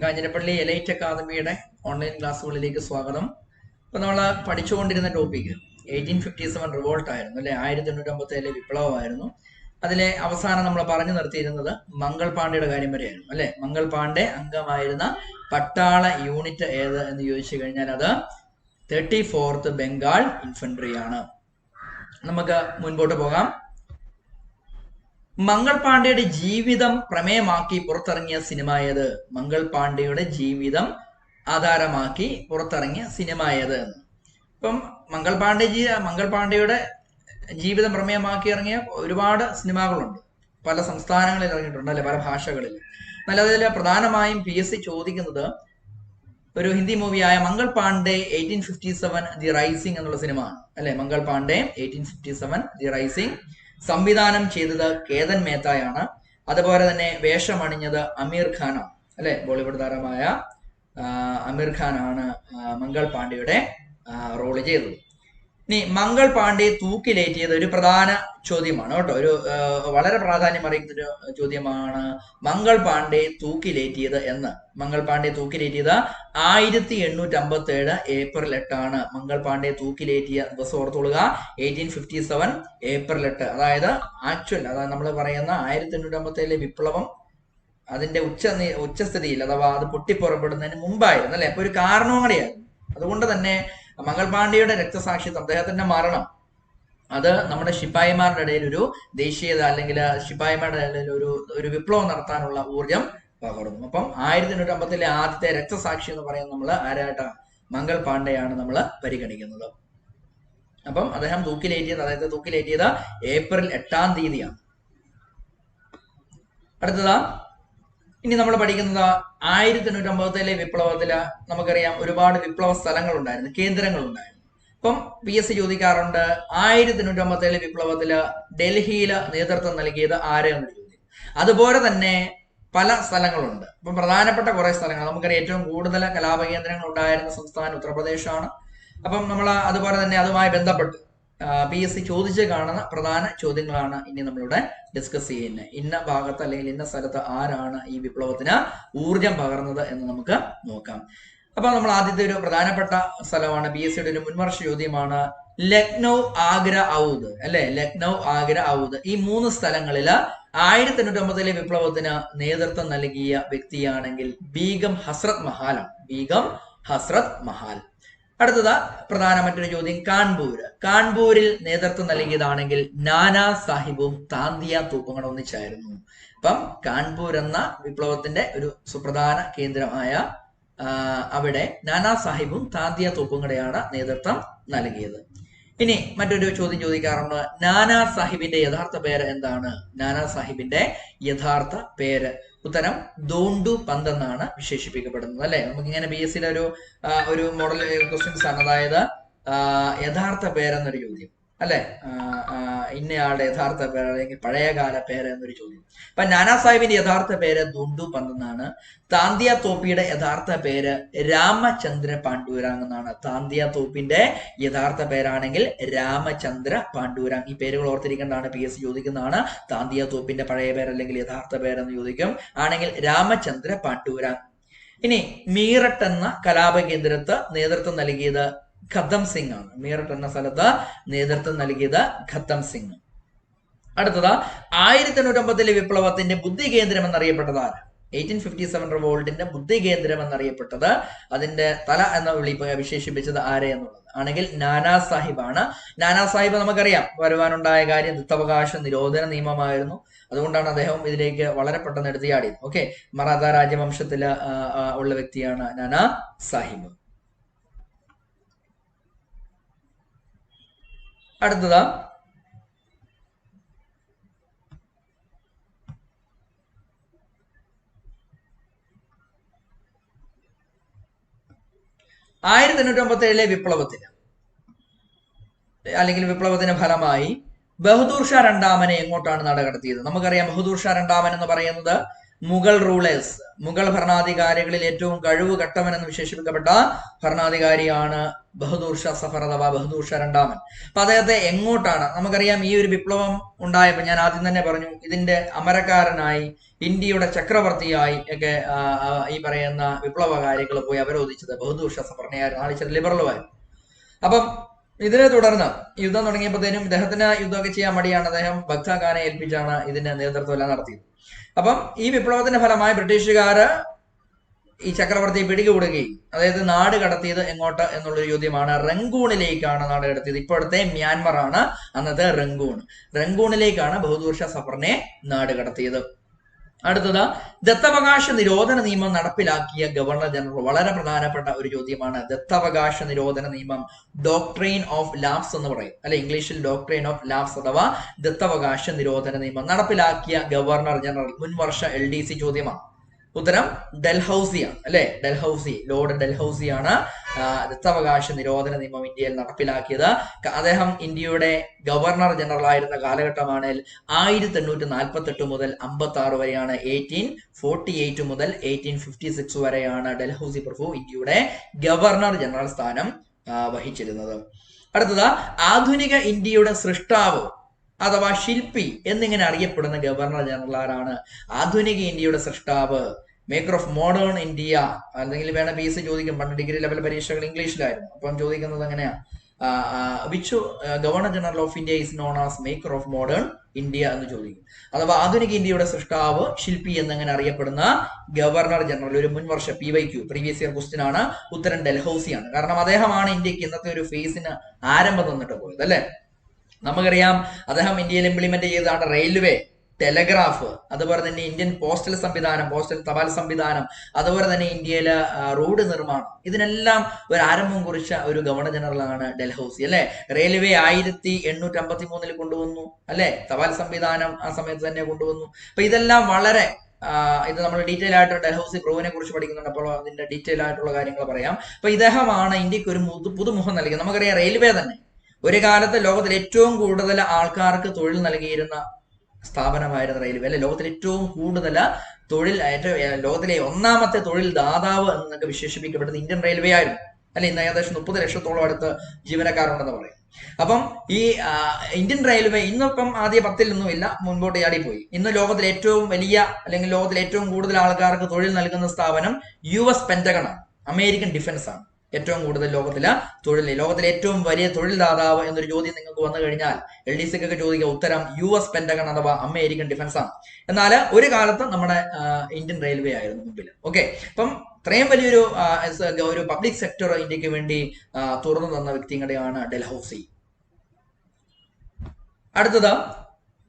Kanjirappally elite അക്കാദമിയുടെ online ക്ലാസ്സുകളിലേക്ക് സ്വാഗതം. ഇപ്പൊ നമ്മൾ പഠിച്ചുകൊണ്ടിരുന്ന ടോപ്പിക് 1857 റിവോൾട്ട് ആയിരുന്നു അല്ലെ, 1857 വിപ്ലവമായിരുന്നു. അതിലെ അവസാനം നമ്മൾ പറഞ്ഞു നിർത്തിയിരുന്നത് മംഗൾ പാണ്ഡെയുടെ കാര്യം വരെയായിരുന്നു അല്ലെ. മംഗൾ പാണ്ഡെ അംഗമായിരുന്ന പട്ടാള യൂണിറ്റ് ഏത് എന്ന് ചോദിച്ചു കഴിഞ്ഞാൽ അത് 34th ബംഗാൾ ഇൻഫൻട്രി ആണ്. നമുക്ക് മുൻപോട്ട് പോകാം. മംഗൾ പാണ്ഡെയുടെ ജീവിതം പ്രമേയമാക്കി പുറത്തിറങ്ങിയ സിനിമ ഏത്? മംഗൾ പാണ്ഡെയുടെ ജീവിതം ആധാരമാക്കി പുറത്തിറങ്ങിയ സിനിമ ഏത് എന്ന്. ഇപ്പം മംഗൾ പാണ്ഡെയുടെ ജീവിതം പ്രമേയമാക്കി ഇറങ്ങിയ ഒരുപാട് സിനിമകളുണ്ട്. പല സംസ്ഥാനങ്ങളിൽ ഇറങ്ങിയിട്ടുണ്ട് അല്ലെ, പല ഭാഷകളിൽ. എന്നാൽ അതിൽ പ്രധാനമായും PSC ചോദിക്കുന്നത് ഒരു ഹിന്ദി മൂവിയായ മംഗൾ പാണ്ഡെ 1857 ദി റൈസിംഗ് എന്നുള്ള സിനിമ ആണ് അല്ലെ. മംഗൾ പാണ്ഡെ 1857 ദി റൈസിംഗ് സംവിധാനം ചെയ്തത് കേതൻ മേത്തയാണ്. അതുപോലെ തന്നെ വേഷമണിഞ്ഞത് അമീർ ഖാനാണ് അല്ലെ. ബോളിവുഡ് താരമായ അമീർ ഖാനാണ് മംഗൾ പാണ്ഡെയുടെ റോള് ചെയ്തത്. ഇനി മംഗൾ പാണ്ഡെ തൂക്കിലേറ്റിയത് ഒരു പ്രധാന ചോദ്യമാണ് കേട്ടോ, ഒരു വളരെ പ്രാധാന്യം അറിയിക്കുന്ന ഒരു ചോദ്യമാണ്. മംഗൾ പാണ്ഡെ തൂക്കിലേറ്റിയത് എന്ന്. മംഗൾ പാണ്ഡെ തൂക്കിലേറ്റിയത് 1857 ഏപ്രിൽ 8 മംഗൾ പാണ്ഡെ തൂക്കിലേറ്റിയ ദിവസം ഓർത്തോളുക, 1857 ഏപ്രിൽ 8. അതായത് നമ്മൾ പറയുന്ന 1857 വിപ്ലവം അതിന്റെ ഉച്ചസ്ഥിതിയിൽ അഥവാ അത് പൊട്ടിപ്പുറപ്പെടുന്നതിന് മുമ്പായിരുന്നു അല്ലെ. അപ്പൊ ഒരു കാരണവും കൂടെയായിരുന്നു. അതുകൊണ്ട് തന്നെ മംഗൾ പാണ്ഡെയുടെ രക്തസാക്ഷിത്വം, അദ്ദേഹത്തിന്റെ മരണം, അത് നമ്മുടെ ശിപ്പായിമാരുടെ ഇടയിൽ ഒരു ദേശീയത അല്ലെങ്കിൽ ശിപ്പായിമാരുടെ ഇടയിൽ ഒരു വിപ്ലവം നടത്താനുള്ള ഊർജം പകർന്നു. അപ്പം 1857 ആദ്യത്തെ രക്തസാക്ഷി എന്ന് പറയുന്നത് നമ്മൾ ആരായിട്ടാ? മംഗൾ പാണ്ഡെയാണ് നമ്മൾ പരിഗണിക്കുന്നത്. അപ്പം അദ്ദേഹത്തെ തൂക്കിലേറ്റിയത് ഏപ്രിൽ 8 അടുത്തതാ ഇനി നമ്മൾ പഠിക്കുന്നത് 1857 വിപ്ലവത്തില് നമുക്കറിയാം ഒരുപാട് വിപ്ലവ സ്ഥലങ്ങൾ ഉണ്ടായിരുന്നു, കേന്ദ്രങ്ങൾ ഉണ്ടായിരുന്നു. അപ്പം PSC ചോദിക്കാറുണ്ട് 1857 വിപ്ലവത്തില് ഡൽഹിയില് നേതൃത്വം നൽകിയത് ആരെയെന്ന് ചോദ്യം. അതുപോലെ തന്നെ പല സ്ഥലങ്ങളുണ്ട്. അപ്പം പ്രധാനപ്പെട്ട കുറെ സ്ഥലങ്ങൾ നമുക്കറിയാം. ഏറ്റവും കൂടുതൽ കലാപകേന്ദ്രങ്ങൾ ഉണ്ടായിരുന്ന സംസ്ഥാനം ഉത്തർപ്രദേശാണ്. അപ്പം നമ്മൾ അതുപോലെ തന്നെ അതുമായി ബന്ധപ്പെട്ട് PSC ചോദിച്ച് കാണുന്ന പ്രധാന ചോദ്യങ്ങളാണ് ഇനി നമ്മളിവിടെ ഡിസ്കസ് ചെയ്യുന്നത്. ഇന്ന ഭാഗത്ത് അല്ലെങ്കിൽ ഇന്ന സ്ഥലത്ത് ആരാണ് ഈ വിപ്ലവത്തിന് ഊർജം പകർന്നത് എന്ന് നമുക്ക് നോക്കാം. അപ്പൊ നമ്മൾ ആദ്യത്തെ ഒരു പ്രധാനപ്പെട്ട സ്ഥലമാണ്, PSCയുടെ ഒരു മുൻവർഷ ചോദ്യമാണ്, ലക്നൗ, ആഗ്ര, ഔദ് അല്ലെ. ലക്നൗ, ആഗ്ര, ഔദ് ഈ 3 സ്ഥലങ്ങളില് 1857 വിപ്ലവത്തിന് നേതൃത്വം നൽകിയ വ്യക്തിയാണെങ്കിൽ ബീഗം ഹസ്രത് മഹാലാണ്. ബീഗം ഹസ്രത് മഹാൽ. അടുത്തത് പ്രധാന മറ്റൊരു ചോദ്യം, കാൺപൂരിൽ നേതൃത്വം നൽകിയതാണെങ്കിൽ നാനാ സാഹിബും താന്തിയ തോപ്പും കൂടെ ഒന്നിച്ചായിരുന്നു. അപ്പം കാൺപൂർ എന്ന വിപ്ലവത്തിന്റെ ഒരു സുപ്രധാന കേന്ദ്രമായ അവിടെ നാനാ സാഹിബും താന്തിയ തോപ്പും കൂടെയാണ് നേതൃത്വം നൽകിയത്. ഇനി മറ്റൊരു ചോദ്യം ചോദിക്കാറുണ്ട്, നാനാ സാഹിബിന്റെ യഥാർത്ഥ പേര് എന്താണ്? നാനാ സാഹിബിന്റെ യഥാർത്ഥ പേര് ഉത്തരം ദോണ്ടു പന്ത് എന്നാണ് വിശേഷിപ്പിക്കപ്പെടുന്നത് അല്ലെ. നമുക്കിങ്ങനെ PSCയുടെ ഒരു മോഡൽ ക്വസ്റ്റ്യൻസ് ആണ്. അതായത് യഥാർത്ഥ പേരെന്നൊരു ചോദ്യം അല്ലെ, ഇന്നയാളുടെ യഥാർത്ഥ പേര് അല്ലെങ്കിൽ പഴയകാല പേര് എന്നൊരു ചോദ്യം. അപ്പൊ നാനാ സാഹിബിന്റെ യഥാർത്ഥ പേര് ദോണ്ടു പന്ത് എന്നാണ്. താന്തിയ തോപ്പിയുടെ യഥാർത്ഥ പേര് രാമചന്ദ്ര പാണ്ഡുരാങ് എന്നാണ്. താന്തിയ തോപ്പിന്റെ യഥാർത്ഥ പേരാണെങ്കിൽ രാമചന്ദ്ര പാണ്ഡുരാങ്. ഈ പേരുകൾ ഓർത്തിരിക്കേണ്ടതാണ്, PSC ചോദിക്കുന്നതാണ്. താന്തിയ തോപ്പിന്റെ പഴയ പേര് അല്ലെങ്കിൽ യഥാർത്ഥ പേരെന്ന് ചോദിക്കും ആണെങ്കിൽ രാമചന്ദ്ര പാണ്ഡുരാങ്. ഇനി മീററ്റ് എന്ന കലാപകേന്ദ്രത്ത് നേതൃത്വം നൽകിയത് ഖത്തം സിംഗ് ആണ്. മീററ്റ് എന്ന സ്ഥലത്ത് നേതൃത്വം നൽകിയത് ഖത്തം സിംഗ്. അടുത്തത് 1857 വിപ്ലവത്തിന്റെ ബുദ്ധി കേന്ദ്രം എന്നറിയപ്പെട്ടത് ആര്? 1857 റിവോൾട്ടിന്റെ ബുദ്ധി കേന്ദ്രം എന്നറിയപ്പെട്ടത്, അതിന്റെ തല എന്ന വിശേഷിപ്പിച്ചത് ആരെ എന്നുള്ളത് ആണെങ്കിൽ നാനാ സാഹിബ് ആണ്. നാനാ സാഹിബ് നമുക്കറിയാം വരുവാനുണ്ടായ കാര്യം ദത്തവകാശ നിരോധന നിയമമായിരുന്നു. അതുകൊണ്ടാണ് അദ്ദേഹം ഇതിലേക്ക് വളരെ പെട്ടെന്ന് എടുത്തിയാടിയത്. ഓക്കെ, മറാത്ത രാജവംശത്തില് ഉള്ള വ്യക്തിയാണ് നാനാ സാഹിബ്. അടുത്തത് 1857 വിപ്ലവത്തിന് അല്ലെങ്കിൽ വിപ്ലവത്തിന് ഫലമായി ബഹദൂർ ഷാ രണ്ടാമനെ എങ്ങോട്ടാണ് നടകടത്തിയത്? നമുക്കറിയാം ബഹദൂർ ഷാ രണ്ടാമൻ എന്ന് പറയുന്നത് മുഗൾ റൂളേഴ്സ്, മുഗൾ ഭരണാധികാരികളിൽ ഏറ്റവും കഴിവ് കെട്ടവൻ എന്ന് വിശേഷിപ്പിക്കപ്പെട്ട ഭരണാധികാരിയാണ് ബഹദൂർ ഷാ സഫർ അഥവാ ബഹദൂർ ഷാ രണ്ടാമൻ. അപ്പൊ അദ്ദേഹത്തെ എങ്ങോട്ടാണ്, നമുക്കറിയാം ഈ ഒരു വിപ്ലവം ഉണ്ടായപ്പോൾ ഞാൻ ആദ്യം തന്നെ പറഞ്ഞു ഇതിന്റെ അമരക്കാരനായി ഇന്ത്യയുടെ ചക്രവർത്തിയായി ഒക്കെ ഈ പറയുന്ന വിപ്ലവകാരികൾ പോയി അവരോധിച്ചത് ബഹദൂർ ഷാ സഫറിനെയായിരുന്നു. ആൾ ഇച്ചിരി ലിബറലുമായിരുന്നു. അപ്പം ഇതിനെ തുടർന്ന് യുദ്ധം തുടങ്ങിയപ്പോഴത്തേനും ഇദ്ദേഹത്തിന് യുദ്ധമൊക്കെ ചെയ്യാൻ മടിയാണ്. അദ്ദേഹം ബഗ്ത ഖാനെ ഏൽപ്പിച്ചാണ് ഇതിന്റെ നേതൃത്വം എല്ലാം നടത്തിയത്. അപ്പം ഈ വിപ്ലവത്തിന്റെ ഫലമായി ബ്രിട്ടീഷുകാര് ഈ ചക്രവർത്തിയെ പിടികൂടുകയും അതായത് നാട് കടത്തിയത് എങ്ങോട്ട് എന്നുള്ളൊരു ചോദ്യമാണ്. റംഗൂണിലേക്കാണ് നാട് കടത്തിയത്. ഇപ്പോഴത്തെ മ്യാൻമർ ആണ് അന്നത്തെ റംഗൂൺ. റംഗൂണിലേക്കാണ് ബഹദൂർ ഷാ സഫറിനെ നാട് കടത്തിയത്. അടുത്തത് ദത്തവകാശ നിരോധന നിയമം നടപ്പിലാക്കിയ ഗവർണർ ജനറൽ. വളരെ പ്രധാനപ്പെട്ട ഒരു ചോദ്യമാണ്. ദത്തവകാശ നിരോധന നിയമം, ഡോക്ട്രെയിൻ ഓഫ് ലാപ്സ് എന്ന് പറയും അല്ലെ, ഇംഗ്ലീഷിൽ ഡോക്ട്രെയിൻ ഓഫ് ലാപ്സ് അഥവാ ദത്തവകാശ നിരോധന നിയമം നടപ്പിലാക്കിയ ഗവർണർ ജനറൽ. മുൻവർഷ LDC ചോദ്യമാണ്. ഉത്തരം ഡൽഹൌസിയാണ് അല്ലെ, ഡൽഹൌസി, ലോർഡ് ഡൽഹൌസിയാണ് ദത്തവകാശ നിരോധന നിയമം ഇന്ത്യയിൽ നടപ്പിലാക്കിയത്. അദ്ദേഹം ഇന്ത്യയുടെ ഗവർണർ ജനറൽ ആയിരുന്ന കാലഘട്ടമാണ് 1848 മുതൽ 56 വരെയാണ്. 1848 മുതൽ 1856 വരെയാണ് ഡൽഹൌസി പ്രഭു ഇന്ത്യയുടെ ഗവർണർ ജനറൽ സ്ഥാനം വഹിച്ചിരുന്നത്. അടുത്തത് ആധുനിക ഇന്ത്യയുടെ സൃഷ്ടാവ് അഥവാ ശില്പി എന്നിങ്ങനെ അറിയപ്പെടുന്ന ഗവർണർ ജനറൽ ആരാണ്? ആധുനിക ഇന്ത്യയുടെ സൃഷ്ടാവ്, മേക്കർ ഓഫ് മോഡേൺ ഇന്ത്യ, അല്ലെങ്കിൽ വേണം PSC ചോദിക്കും. പണ്ട് ഡിഗ്രി ലെവൽ പരീക്ഷകൾ ഇംഗ്ലീഷിലായിരുന്നു. അപ്പം ചോദിക്കുന്നത് എങ്ങനെയാ, which governor general of India is known as maker of modern India എന്ന് ചോദിക്കും. അഥവാ ആധുനിക ഇന്ത്യയുടെ സൃഷ്ടാവ്, ശില്പി എന്നിങ്ങനെ അറിയപ്പെടുന്ന ഗവർണർ ജനറൽ. ഒരു മുൻവർഷ PYQ പ്രീവിയസ് ഇയർ ക്വസ്റ്റ്യൻ ആണ്. ഉത്തരം ഡൽഹൌസിയാണ്. കാരണം അദ്ദേഹമാണ് ഇന്ത്യക്ക് ഇന്നത്തെ ഒരു ഫേസിന് ആരംഭം തന്നിട്ട് പോയത് അല്ലെ. നമുക്കറിയാം അദ്ദേഹം ഇന്ത്യയിൽ ഇംപ്ലിമെന്റ് ചെയ്തതാണ് റെയിൽവേ, ടെലഗ്രാഫ്, അതുപോലെ തന്നെ ഇന്ത്യൻ പോസ്റ്റൽ സംവിധാനം, പോസ്റ്റൽ തപാൽ സംവിധാനം, അതുപോലെ തന്നെ ഇന്ത്യയിലെ റോഡ് നിർമ്മാണം. ഇതിനെല്ലാം ഒരു ആരംഭം കുറിച്ച ഒരു ഗവർണർ ജനറൽ ആണ് ഡൽഹൌസി അല്ലെ. റെയിൽവേ 1853 കൊണ്ടുവന്നു അല്ലെ. തപാൽ സംവിധാനം ആ സമയത്ത് തന്നെ കൊണ്ടുവന്നു. അപ്പൊ ഇതെല്ലാം വളരെ ഇത് നമ്മൾ ഡീറ്റെയിൽ ആയിട്ട് ഡൽഹൌസി പ്രഭുവിനെ കുറിച്ച് പഠിക്കുന്നുണ്ട്. അപ്പോൾ അതിന്റെ ഡീറ്റെയിൽ ആയിട്ടുള്ള കാര്യങ്ങൾ പറയാം. അപ്പൊ ഇദ്ദേഹമാണ് ഇന്ത്യക്ക് ഒരു പുതുമുഖം നൽകിയത്. നമുക്കറിയാം റെയിൽവേ തന്നെ ഒരു കാലത്ത് ലോകത്തിൽ ഏറ്റവും കൂടുതൽ ആൾക്കാർക്ക് തൊഴിൽ നൽകിയിരുന്ന സ്ഥാപനമായിരുന്നു റെയിൽവേ അല്ലെ. ലോകത്തിൽ ഏറ്റവും കൂടുതൽ ലോകത്തിലെ ഒന്നാമത്തെ തൊഴിൽ ദാതാവ് എന്നൊക്കെ വിശേഷിപ്പിക്കപ്പെടുന്നത് ഇന്ത്യൻ റെയിൽവേ ആയിരുന്നു അല്ലെ. ഇന്ന് ഏകദേശം 30 ലക്ഷത്തോളം അടുത്ത് ജീവനക്കാരുണ്ടെന്ന് പറയും. അപ്പം ഈ ഇന്ത്യൻ റെയിൽവേ ഇന്നിപ്പം ആദ്യ 10-ൽ ഒന്നുമില്ല, മുൻപോട്ട് ചാടിപ്പോയി. ഇന്ന് ലോകത്തിലെ ഏറ്റവും വലിയ അല്ലെങ്കിൽ ലോകത്തിലെ ഏറ്റവും കൂടുതൽ ആൾക്കാർക്ക് തൊഴിൽ നൽകുന്ന സ്ഥാപനം US പെന്റഗൺ ആണ്, അമേരിക്കൻ ഡിഫൻസ് ആണ്. ഏറ്റവും കൂടുതൽ ലോകത്തിലെ ഏറ്റവും വലിയ തൊഴിൽ ദാതാവ് എന്നൊരു ചോദ്യം നിങ്ങൾക്ക് വന്നു കഴിഞ്ഞാൽ LDCക്കൊക്കെ ചോദിക്കുക, ഉത്തരം US പെന്റഗൺ അഥവാ അമേരിക്കൻ ഡിഫൻസ് ആണ്. എന്നാൽ ഒരു കാലത്ത് നമ്മുടെ ഇന്ത്യൻ റെയിൽവേ ആയിരുന്നു മുമ്പിൽ. ഓക്കെ, അപ്പം ഇത്രയും വലിയൊരു ഒരു പബ്ലിക് സെക്ടർ ഇന്ത്യക്ക് വേണ്ടി തുറന്നു തന്ന വ്യക്തി കൂടെയാണ് ഡൽഹൌസി. അടുത്തത്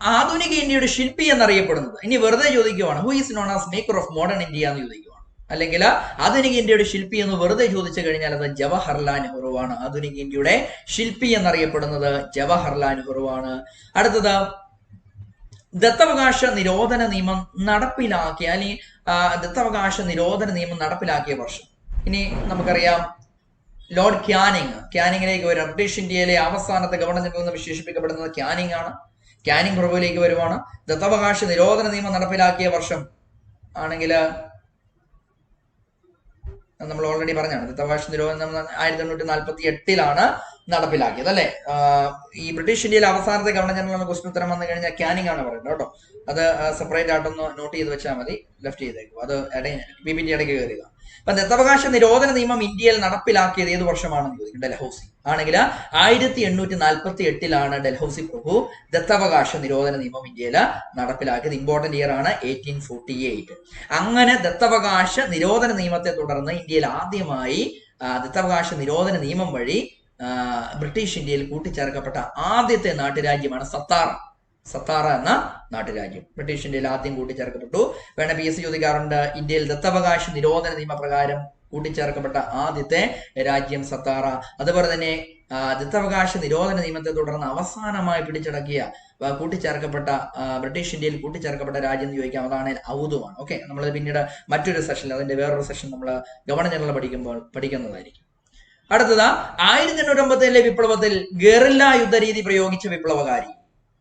ആധുനിക ഇന്ത്യയുടെ ശില്പി എന്നറിയപ്പെടുന്നത്. ഇനി വെറുതെ ചോദിക്കുവാണ്, who is known as maker of modern India എന്ന് ചോദിക്കുവാണ്. അല്ലെങ്കിൽ ആധുനിക ഇന്ത്യയുടെ ശില്പി എന്ന് വെറുതെ ചോദിച്ചു കഴിഞ്ഞാൽ അത് ജവഹർലാൽ നെഹ്റുവാണ്. ആധുനിക ഇന്ത്യയുടെ ശില്പി എന്നറിയപ്പെടുന്നത് ജവഹർലാൽ നെഹ്റുവാണ്. അടുത്തത് ദത്തവകാശ നിരോധന നിയമം നടപ്പിലാക്കിയ അല്ലെങ്കിൽ ദത്തവകാശ നിരോധന നിയമം നടപ്പിലാക്കിയ വർഷം. ഇനി നമുക്കറിയാം ലോർഡ് ക്യാനിങ്ങിലേക്ക് വരും. ബ്രിട്ടീഷ് ഇന്ത്യയിലെ അവസാനത്തെ ഗവർണർ ജനറൽ എന്ന് വിശേഷിപ്പിക്കപ്പെടുന്നത് ക്യാനിങ് ആണ്. ക്യാനിങ് പ്രഭുവിലേക്ക് വരുവാണ്. ദത്തവകാശ നിരോധന നിയമം നടപ്പിലാക്കിയ വർഷം ആണെങ്കിൽ നമ്മൾ ഓൾറെഡി പറഞ്ഞാണ്. ദത്തവകാശ നിരോധനം 1848 നടപ്പിലാക്കിയത് അല്ലെ. ഈ ബ്രിട്ടീഷ് ഇന്ത്യയിലെ അവസാനത്തെ ഗവർണർ ജനറൽ എന്ന ക്വസ്റ്റ്യൻ ഉത്തരം വന്നു കഴിഞ്ഞാൽ ക്യാനിങ് ആണ് പറയുന്നത് കേട്ടോ. അത് സെപ്പറേറ്റ് ആയിട്ടൊന്ന് നോട്ട് ചെയ്ത് വെച്ചാൽ മതി. ലെഫ്റ്റ് ചെയ്തേക്കും, അത് PPT ഇടയ്ക്ക് കയറിയതാണ്. അപ്പൊ ദത്തവകാശ നിരോധന നിയമം ഇന്ത്യയിൽ നടപ്പിലാക്കിയത് ഏത് വർഷമാണെന്ന് ചോദിക്കും. ഡൽഹൌസി ആണെങ്കിൽ 1848 ഡൽഹൌസി പ്രഭു ദത്തവകാശ നിരോധന നിയമം ഇന്ത്യയിൽ നടപ്പിലാക്കിയത്. ഇമ്പോർട്ടന്റ് ഇയർ ആണ് 1848. അങ്ങനെ ദത്തവകാശ നിരോധന നിയമത്തെ തുടർന്ന് ഇന്ത്യയിൽ ആദ്യമായി ദത്തവകാശ നിരോധന നിയമം വഴി ബ്രിട്ടീഷ് ഇന്ത്യയിൽ കൂട്ടിച്ചേർക്കപ്പെട്ട ആദ്യത്തെ നാട്ടുരാജ്യമാണ് സത്താറ എന്ന നാട്ടുരാജ്യം. ബ്രിട്ടീഷ് ഇന്ത്യയിൽ ആദ്യം കൂട്ടിച്ചേർക്കപ്പെട്ടു. വേണ PSC ചോദിക്കാറുണ്ട്, ഇന്ത്യയിൽ ദത്തവകാശ നിരോധന നിയമപ്രകാരം കൂട്ടിച്ചേർക്കപ്പെട്ട ആദ്യത്തെ രാജ്യം സത്താറ. അതുപോലെ തന്നെ ദത്തവകാശ നിരോധന നിയമത്തെ തുടർന്ന് അവസാനമായി കൂട്ടിച്ചേർക്കപ്പെട്ട ബ്രിട്ടീഷ് ഇന്ത്യയിൽ കൂട്ടിച്ചേർക്കപ്പെട്ട രാജ്യം എന്ന് ചോദിക്കാം. അതാണ് ഔദുമാണ്. ഓക്കെ, നമ്മൾ പിന്നീട് മറ്റൊരു സെഷനിൽ അതിന്റെ വേറൊരു സെഷൻ നമ്മൾ ഗവർണർ ജനറൽ പഠിക്കുന്നതായിരിക്കും. അടുത്തത് 1857 വിപ്ലവത്തിൽ ഗറില്ല യുദ്ധരീതി പ്രയോഗിച്ച വിപ്ലവകാരി.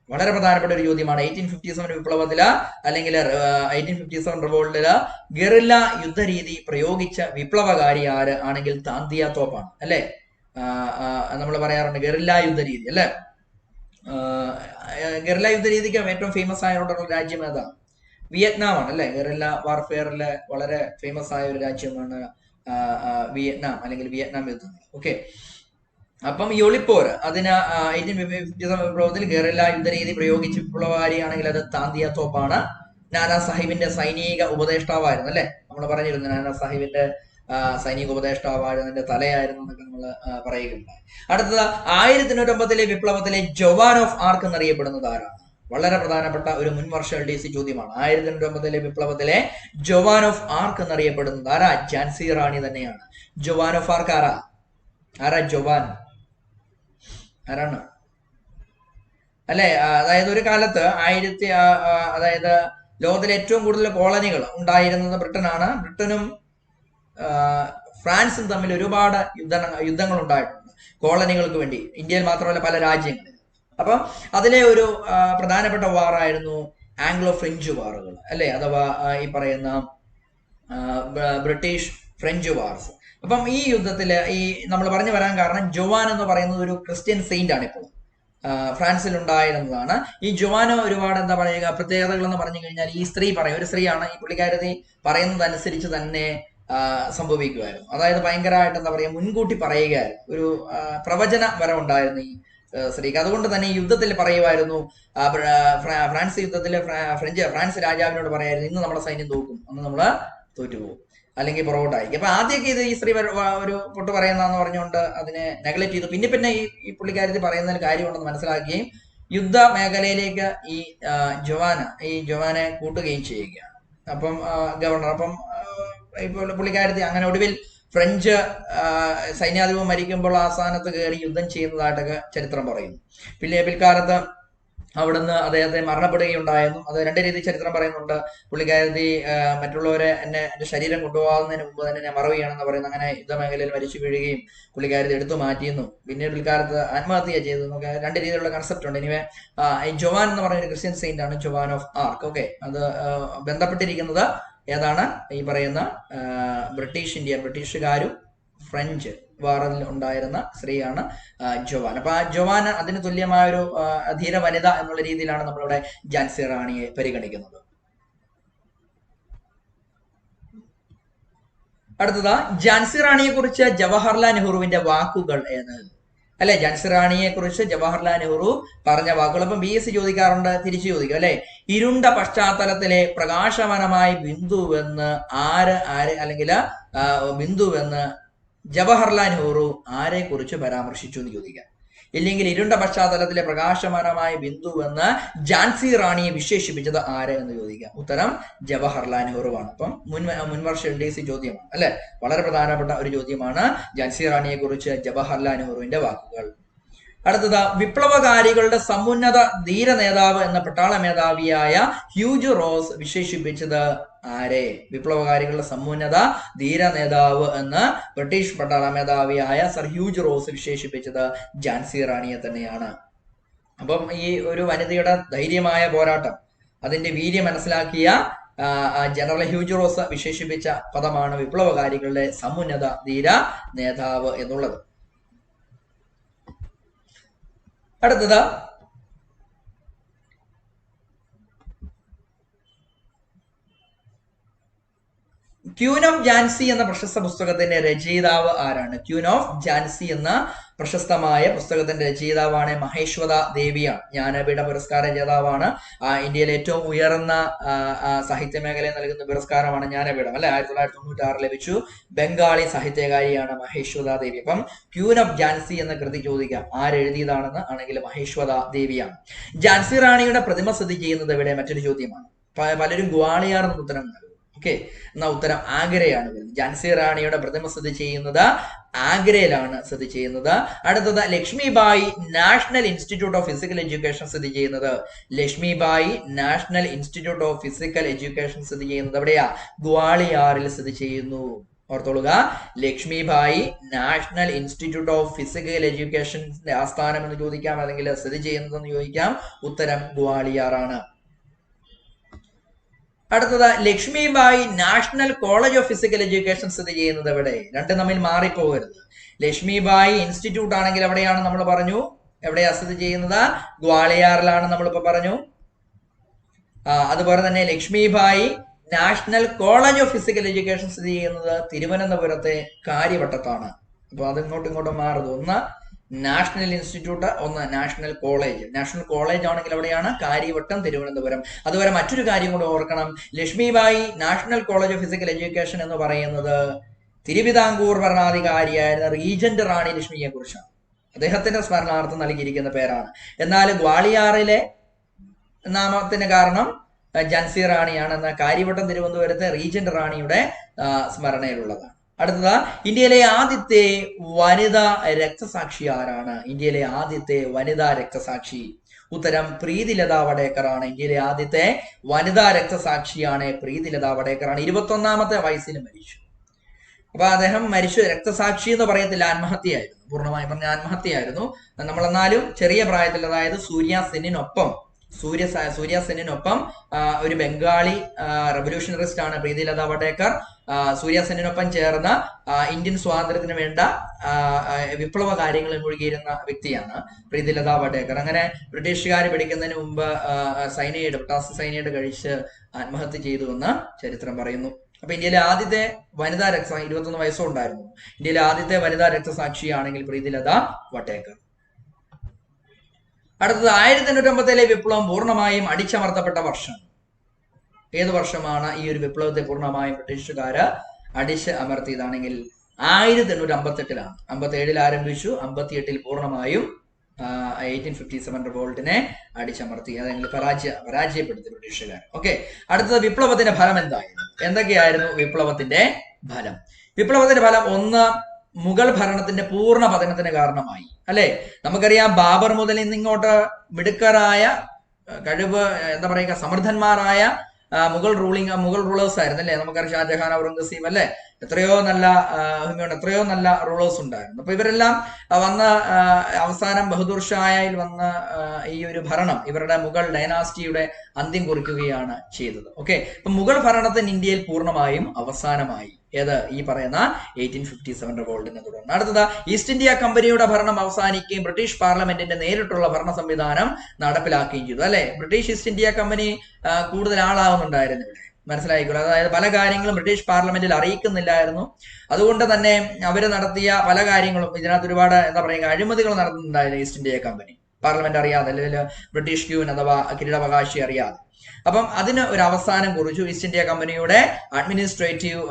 വളരെ പ്രധാനപ്പെട്ട ഒരു ചോദ്യമാണ്. 1857 വിപ്ലവത്തില് അല്ലെങ്കിൽ 1857 റിവോൾട്ടില് ഗറില്ല യുദ്ധരീതി പ്രയോഗിച്ച വിപ്ലവകാരി ആര് ആണെങ്കിൽ താന്തിയ തോപ്പാണ് അല്ലെ. നമ്മൾ പറയാറുണ്ട് ഗറില്ല യുദ്ധരീതി അല്ലെ. ഗറില്ല യുദ്ധരീതിക്ക് ഏറ്റവും ഫേമസ് ആയിട്ടുള്ള രാജ്യം ഏതാണ്? വിയറ്റ്നാം ആണ് അല്ലെ. ഗറില്ല വാർഫെയറിലെ വളരെ ഫേമസ് ആയ ഒരു രാജ്യമാണ് വിയറ്റ്നാം അല്ലെങ്കിൽ വിയറ്റ്നാം യുദ്ധം. ഓക്കെ, അപ്പം യൊളിപ്പോർ അതിന് 1857 വിപ്ലവത്തിൽ ഗറില്ല യുദ്ധരീതി പ്രയോഗിച്ച് വിപ്ലവകാരിയാണെങ്കിൽ അത് താന്തിയ തോപ്പാണ്. നാനാ സാഹിബിന്റെ സൈനിക ഉപദേഷ്ടാവായിരുന്നു അല്ലെ. നമ്മൾ പറഞ്ഞിരുന്നു നാനാ സാഹിബിന്റെ സൈനിക ഉപദേഷ്ടാവായിരുന്നതിന്റെ തലയായിരുന്നു എന്നൊക്കെ നമ്മൾ പറയുകയുണ്ടായി. അടുത്തത് 1850 വിപ്ലവത്തിലെ ജവാൻ ഓഫ് ആർക്ക് എന്നറിയപ്പെടുന്നത് ആരാണ്? വളരെ പ്രധാനപ്പെട്ട ഒരു മുൻവർഷ LDC ചോദ്യമാണ്. 1850 വിപ്ലവത്തിലെ ജവാൻ ഓഫ് ആർക്ക് എന്നറിയപ്പെടുന്നത് ആരാ? ഝാൻസി റാണി തന്നെയാണ്. ജവാൻ ഓഫ് ആർക്ക് ആരാ? ജവാൻ ആരാണ് അല്ലെ. അതായത് ഒരു കാലത്ത് അതായത് ലോകത്തിലെ ഏറ്റവും കൂടുതൽ കോളനികൾ ഉണ്ടായിരുന്നത് ബ്രിട്ടനാണ്. ബ്രിട്ടനും ഫ്രാൻസും തമ്മിൽ ഒരുപാട് യുദ്ധങ്ങൾ ഉണ്ടായിട്ടുണ്ട് കോളനികൾക്ക് വേണ്ടി, ഇന്ത്യയിൽ മാത്രമല്ല പല രാജ്യങ്ങളിൽ. അപ്പം അതിലെ ഒരു പ്രധാനപ്പെട്ട വാറായിരുന്നു ആംഗ്ലോ ഫ്രഞ്ച് വാറുകൾ അല്ലെ, അഥവാ ഈ പറയുന്ന ബ്രിട്ടീഷ് ഫ്രഞ്ച് വാർസ്. അപ്പം ഈ യുദ്ധത്തില് ഈ നമ്മൾ പറഞ്ഞു വരാൻ കാരണം ജോവാൻ എന്ന് പറയുന്നത് ഒരു ക്രിസ്ത്യൻ സെയിന്റ് ആണ്. ഇപ്പോൾ ഫ്രാൻസിൽ ഉണ്ടായിരുന്നതാണ്. ഈ ജോവാന് ഒരുപാട് എന്താ പറയുക പ്രത്യേകതകൾ എന്ന് പറഞ്ഞു കഴിഞ്ഞാൽ ഈ സ്ത്രീ പറയും, ഒരു സ്ത്രീയാണ്, ഈ പുള്ളിക്കാരത്തി പറയുന്നതനുസരിച്ച് തന്നെ സംഭവിക്കുമായിരുന്നു. അതായത് ഭയങ്കരമായിട്ട് എന്താ പറയുക മുൻകൂട്ടി പറയുകയായിരുന്നു, ഒരു പ്രവചന വരം ഉണ്ടായിരുന്നു ഈ സ്ത്രീക്ക്. അതുകൊണ്ട് തന്നെ ഈ യുദ്ധത്തിൽ പറയുമായിരുന്നു, ഫ്രാൻസ് യുദ്ധത്തില് ഫ്രാൻസ് രാജാവിനോട് പറയായിരുന്നു, ഇന്ന് നമ്മുടെ സൈന്യം തോക്കും, അന്ന് നമ്മള് തോറ്റുപോകും അല്ലെങ്കിൽ പുറകോട്ടായിരിക്കും. അപ്പൊ ആദ്യമൊക്കെ ഇത് ഈ സ്ത്രീ ഒരു പൊട്ട് പറയുന്നതെന്ന് പറഞ്ഞുകൊണ്ട് അതിനെ നെഗ്ലക്ട് ചെയ്തു. പിന്നെ ഈ പുള്ളിക്കാരത്തിൽ പറയുന്നതിന് കാര്യമുണ്ടെന്ന് മനസ്സിലാക്കുകയും യുദ്ധ മേഖലയിലേക്ക് ഈ ജവാനെ കൂട്ടുകയും ചെയ്യുകയാണ്. അപ്പം ഗവർണർ ഇപ്പോൾ പുള്ളിക്കാരത്തി അങ്ങനെ ഒടുവിൽ ഫ്രഞ്ച് സൈന്യാധിപൻ മരിക്കുമ്പോൾ ആസ്ഥാനത്ത് കയറി യുദ്ധം ചെയ്യുന്നതായിട്ടൊക്കെ ചരിത്രം പറയുന്നു. പിൽക്കാലത്ത് അവിടുന്ന് അദ്ദേഹത്തെ മരണപ്പെടുകയുണ്ടായിരുന്നു. അത് രണ്ട് രീതി ചരിത്രം പറയുന്നുണ്ട്. പുള്ളിക്കാരത്തി മറ്റുള്ളവരെ എന്റെ ശരീരം കൊണ്ടുപോകുന്നതിന് മുമ്പ് തന്നെ ഞാൻ മറവ് ചെയ്യണമെന്ന് പറയുന്നു. അങ്ങനെ യുദ്ധമേഖലയിൽ മരിച്ചു വീഴുകയും പുള്ളിക്കാരത്തി എടുത്തു മാറ്റിയിരുന്നു. പിന്നീട് പിൽക്കാലത്ത് ആത്മഹത്യ ചെയ്തു. നമുക്ക് രണ്ട് രീതിയിലുള്ള കൺസെപ്റ്റ് ഉണ്ട്. ഇനിവേ ജോവാൻ എന്ന് പറയുന്ന ഒരു ക്രിസ്ത്യൻ സെയിന്റ് ആണ്, ജോവാൻ ഓഫ് ആർക്ക്. ഓക്കെ, അത് ബന്ധപ്പെട്ടിരിക്കുന്നത് ഏതാണ്? ഈ പറയുന്ന ബ്രിട്ടീഷുകാരും ഫ്രഞ്ച് വാറിൽ ഉണ്ടായിരുന്ന സ്ത്രീയാണ് ജോവാൻ. അപ്പൊ ആ ജോവാൻ അതിന് തുല്യമായ ഒരു ധീര വനിത എന്നുള്ള രീതിയിലാണ് നമ്മളിവിടെ ഝാൻസി റാണിയെ പരിഗണിക്കുന്നത്. അടുത്തത് ഝാൻസി റാണിയെ കുറിച്ച് ജവഹർലാൽ നെഹ്റുവിന്റെ വാക്കുകൾ എന്ന് അല്ലെ. ഝാൻസി റാണിയെ കുറിച്ച് ജവഹർലാൽ നെഹ്റു പറഞ്ഞ വാക്കുകൾ. അപ്പം BSc ചോദിക്കാറുണ്ട്, തിരിച്ചു ചോദിക്കും അല്ലെ. ഇരുണ്ട പശ്ചാത്തലത്തിലെ പ്രകാശമാനമായ ബിന്ദുവെന്ന് അല്ലെങ്കിൽ ബിന്ദുവെന്ന് ജവഹർലാൽ നെഹ്റു ആരെ കുറിച്ച് പരാമർശിച്ചു എന്ന് ചോദിക്കാം. ഇല്ലെങ്കിൽ ഇരുണ്ട പശ്ചാത്തലത്തിലെ പ്രകാശമാനമായ ബിന്ദുവെന്ന് ഝാൻസി റാണിയെ വിശേഷിപ്പിച്ചത് ആരെ എന്ന് ചോദിക്കാം. ഉത്തരം ജവഹർലാൽ നെഹ്റു ആണ്. അപ്പം മുൻവർഷ LDC ചോദ്യമാണ് അല്ലെ, വളരെ പ്രധാനപ്പെട്ട ഒരു ചോദ്യമാണ്. ഝാൻസി റാണിയെ കുറിച്ച് ജവഹർലാൽ നെഹ്റുവിന്റെ വാക്കുകൾ. അടുത്തത് വിപ്ലവകാരികളുടെ സമുന്നത ധീര നേതാവ് എന്ന പട്ടാള മേധാവിയായ ഹ്യൂജ് റോസ് വിശേഷിപ്പിച്ചത് ആരെ? വിപ്ലവകാരികളുടെ സമുന്നത ധീര നേതാവ് എന്ന് ബ്രിട്ടീഷ് പട്ടാള മേധാവിയായ സർ ഹ്യൂജ് റോസ് വിശേഷിപ്പിച്ചത് ഝാൻസി റാണിയെ തന്നെയാണ്. അപ്പം ഈ ഒരു വനിതയുടെ ധൈര്യമായ പോരാട്ടം, അതിന്റെ വീര്യം മനസ്സിലാക്കിയ ജനറൽ ഹ്യൂജ് റോസ് വിശേഷിപ്പിച്ച പദമാണ് വിപ്ലവകാരികളുടെ സമുന്നത ധീര നേതാവ് എന്നുള്ളത്. അടുത്തത് ക്യൂൻ ഓഫ് ഝാൻസി എന്ന പ്രശസ്ത പുസ്തകത്തിന്റെ രചയിതാവ് ആരാണ്? ക്യൂൻ ഓഫ് ഝാൻസി എന്ന പ്രശസ്തമായ പുസ്തകത്തിന്റെ രചയിതാവാണ് മഹേശ്വത ദേവിയാണ്. ജ്ഞാനപീഠ പുരസ്കാര ജേതാവാണ്. ഇന്ത്യയിലെ ഏറ്റവും ഉയർന്ന സാഹിത്യ മേഖലയിൽ നൽകുന്ന പുരസ്കാരമാണ് ജ്ഞാനപീഠം അല്ലെ. 1996 ലഭിച്ചു. ബംഗാളി സാഹിത്യകാരിയാണ് മഹേശ്വത ദേവി. അപ്പം ക്യൂൻ ഓഫ് ഝാൻസി എന്ന കൃതി ചോദിക്കാം ആരെഴുതിയതാണെന്ന് ആണെങ്കിൽ മഹേശ്വത ദേവിയാണ്. ഝാൻസി റാണിയുടെ പ്രതിമ സ്ഥിതി ചെയ്യുന്നത് ഇവിടെ മറ്റൊരു ചോദ്യമാണ്. പലരും ഗ്വാളിയാർ എന്ന ഉത്തരം നൽകും. ഓക്കെ, എന്നാ ഉത്തരം ആഗ്രയാണ്. ഝാൻസി റാണിയുടെ പ്രതിമ സ്ഥിതി ചെയ്യുന്നത് ആഗ്രയിലാണ് സ്ഥിതി ചെയ്യുന്നത്. അടുത്തത് Lakshmibai national institute of physical education സ്ഥിതി ചെയ്യുന്നത്. Lakshmibai national institute of physical education സ്ഥിതി ചെയ്യുന്നത് എവിടെയാ? ഗ്വാളിയാറിൽ സ്ഥിതി ചെയ്യുന്നു. ഓർത്തോളുക, Lakshmibai national institute of physical എഡ്യൂക്കേഷന്റെ ആസ്ഥാനം എന്ന് ചോദിക്കാം, അല്ലെങ്കിൽ സ്ഥിതി ചെയ്യുന്നതെന്ന് ചോദിക്കാം. ഉത്തരം ഗ്വാളിയാറാണ്. അടുത്തത് Lakshmibai national college of physical education സ്ഥിതി ചെയ്യുന്നത് എവിടെ? രണ്ടും തമ്മിൽ മാറിപ്പോകരുത്. ലക്ഷ്മിഭായി ഇൻസ്റ്റിറ്റ്യൂട്ട് ആണെങ്കിൽ എവിടെയാണ് നമ്മൾ പറഞ്ഞു? എവിടെയാ സ്ഥിതി ചെയ്യുന്നത്? ഗ്വാളിയാറിലാണ് നമ്മളിപ്പോ പറഞ്ഞു. അതുപോലെ തന്നെ Lakshmibai national college of physical education സ്ഥിതി ചെയ്യുന്നത് തിരുവനന്തപുരത്തെ കാര്യവട്ടത്താണ്. അപ്പൊ അത് ഇങ്ങോട്ടും മാറുന്നു. ഒന്ന് നാഷണൽ ഇൻസ്റ്റിറ്റ്യൂട്ട്, ഒന്ന് നാഷണൽ കോളേജ്. നാഷണൽ കോളേജ് ആണെങ്കിൽ എവിടെയാണ്? കാര്യവട്ടം, തിരുവനന്തപുരം. അതുപോലെ മറ്റൊരു കാര്യം കൂടെ ഓർക്കണം, Lakshmibai national college of physical education എന്ന് പറയുന്നത് തിരുവിതാംകൂർ ഭരണാധികാരിയായിരുന്ന റീജന്റ് റാണി ലക്ഷ്മിയെ കുറിച്ചാണ്. അദ്ദേഹത്തിന്റെ സ്മരണാർത്ഥം നൽകിയിരിക്കുന്ന പേരാണ്. എന്നാൽ ഗ്വാളിയാറിലെ നാമത്തിന് കാരണം ഝാൻസി റാണിയാണ്. എന്ന കാര്യവട്ടം തിരുവനന്തപുരത്തെ റീജന്റ് റാണിയുടെ സ്മരണയിലുള്ളതാണ്. അടുത്തത്, ഇന്ത്യയിലെ ആദ്യത്തെ വനിതാ രക്തസാക്ഷി ആരാണ്? ഇന്ത്യയിലെ ആദ്യത്തെ വനിതാ രക്തസാക്ഷി. ഉത്തരം പ്രീതിലത വടേക്കർ ആണ്. ഇന്ത്യയിലെ ആദ്യത്തെ വനിതാ രക്തസാക്ഷിയാണ് പ്രീതിലത വടേക്കർ ആണ്. 21ാമത്തെ വയസ്സിൽ മരിച്ചു. അപ്പൊ അദ്ദേഹം മരിച്ചു, രക്തസാക്ഷി എന്ന് പറയത്തില്ല, ആത്മഹത്യയായിരുന്നു. പൂർണ്ണമായും പറഞ്ഞ ആത്മഹത്യയായിരുന്നു. നമ്മളെന്നാലും ചെറിയ പ്രായത്തിൽ, അതായത് സൂര്യ സെന്നിനൊപ്പം ഒരു ബംഗാളി റെവല്യൂഷണറിസ്റ്റ് ആണ് പ്രീതിലത വടേക്കർ. സൂര്യ സെന്നിനൊപ്പം ചേർന്ന് ഇന്ത്യൻ സ്വാതന്ത്ര്യത്തിന് വേണ്ട വിപ്ലവ കാര്യങ്ങളിൽ മുഴുകിയിരുന്ന വ്യക്തിയാണ് പ്രീതിലത വടേക്കർ. അങ്ങനെ ബ്രിട്ടീഷുകാർ പിടിക്കുന്നതിന് മുമ്പ് പൊട്ടാസ്യം സൈനൈഡ് കഴിച്ച് ആത്മഹത്യ ചെയ്തു എന്ന് ചരിത്രം പറയുന്നു. അപ്പൊ ഇന്ത്യയിലെ ആദ്യത്തെ വനിതാ രക്തസാക്ഷി, 21 വയസ്സും ഉണ്ടായിരുന്നു. ഇന്ത്യയിലെ ആദ്യത്തെ വനിതാ രക്തസാക്ഷിയാണെങ്കിൽ പ്രീതിലത വടേക്കർ. അടുത്തത്, 1850 വിപ്ലവം പൂർണ്ണമായും അടിച്ചമർത്തപ്പെട്ട വർഷം. ഏത് വർഷമാണ് ഈ ഒരു വിപ്ലവത്തെ പൂർണ്ണമായും ബ്രിട്ടീഷുകാര് അടിച്ച് അമർത്തിയതാണെങ്കിൽ 1858 57 ആരംഭിച്ചു, 58 പൂർണ്ണമായും 1857 റിവോൾട്ടിനെ അടിച്ചമർത്തി, അല്ലെങ്കിൽ പരാജയപ്പെടുത്തി ബ്രിട്ടീഷുകാർ. ഓക്കെ, അടുത്തത് വിപ്ലവത്തിന്റെ ഫലം എന്തായിരുന്നു? എന്തൊക്കെയായിരുന്നു വിപ്ലവത്തിന്റെ ഫലം? വിപ്ലവത്തിന്റെ ഫലം, ഒന്ന്, മുഗൾ ഭരണത്തിന്റെ പൂർണ്ണ പതനത്തിന് കാരണമായി. അല്ലെ, നമുക്കറിയാം ബാബർ മുതൽ ഇന്നിങ്ങോട്ട് മിടുക്കരായ, കഴിവ്, എന്താ പറയുക, സമർത്ഥന്മാരായ മുഗൾ റൂളേഴ്സ് ആയിരുന്നു. അല്ലെ, നമുക്കറിയാം ഷാജഹാൻ, ഔറംഗസീബ്, അല്ലെ, എത്രയോ നല്ല റൂളേഴ്സ് ഉണ്ടായിരുന്നു. അപ്പൊ ഇവരെല്ലാം വന്ന് അവസാനം ബഹദൂർ ഷായിൽ വന്ന് ഈ ഒരു ഭരണം, ഇവരുടെ മുഗൾ ഡൈനാസ്റ്റിയുടെ അന്ത്യം കുറിക്കുകയാണ് ചെയ്തത്. ഓക്കെ, അപ്പൊ മുഗൾ ഭരണത്തിന് ഇന്ത്യയിൽ പൂർണ്ണമായും അവസാനമായി. ഏത്? ഈ പറയുന്ന 1857 റിവോൾട്ടിനെ തുടർന്ന്. അടുത്തത്, ഈസ്റ്റ് ഇന്ത്യ കമ്പനിയുടെ ഭരണം അവസാനിക്കുകയും ബ്രിട്ടീഷ് പാർലമെന്റിന്റെ നേരിട്ടുള്ള ഭരണ സംവിധാനം നടപ്പിലാക്കുകയും ചെയ്തു. അല്ലെ, ബ്രിട്ടീഷ് ഈസ്റ്റ് ഇന്ത്യ കമ്പനി കൂടുതൽ ആളാവുന്നുണ്ടായിരുന്നു ഇവിടെ, മനസ്സിലായിക്കോളൂ. അതായത് പല കാര്യങ്ങളും ബ്രിട്ടീഷ് പാർലമെന്റിൽ അറിയിക്കുന്നില്ലായിരുന്നു. അതുകൊണ്ട് തന്നെ അവര് നടത്തിയ പല കാര്യങ്ങളും, ഇതിനകത്ത് ഒരുപാട്, എന്താ പറയുക, അഴിമതികൾ നടത്തുന്നുണ്ടായിരുന്നു ഈസ്റ്റ് ഇന്ത്യ കമ്പനി, പാർലമെന്റ് അറിയാതെ, അല്ലെങ്കിൽ ബ്രിട്ടീഷ് ക്യൂൻ അഥവാ കിരീടാവകാശി അറിയാതെ. അപ്പം അതിന് ഒരു അവസാനം കുറിച്ചു. ഈസ്റ്റ് ഇന്ത്യ കമ്പനിയുടെ അഡ്മിനിസ്ട്രേറ്റീവ്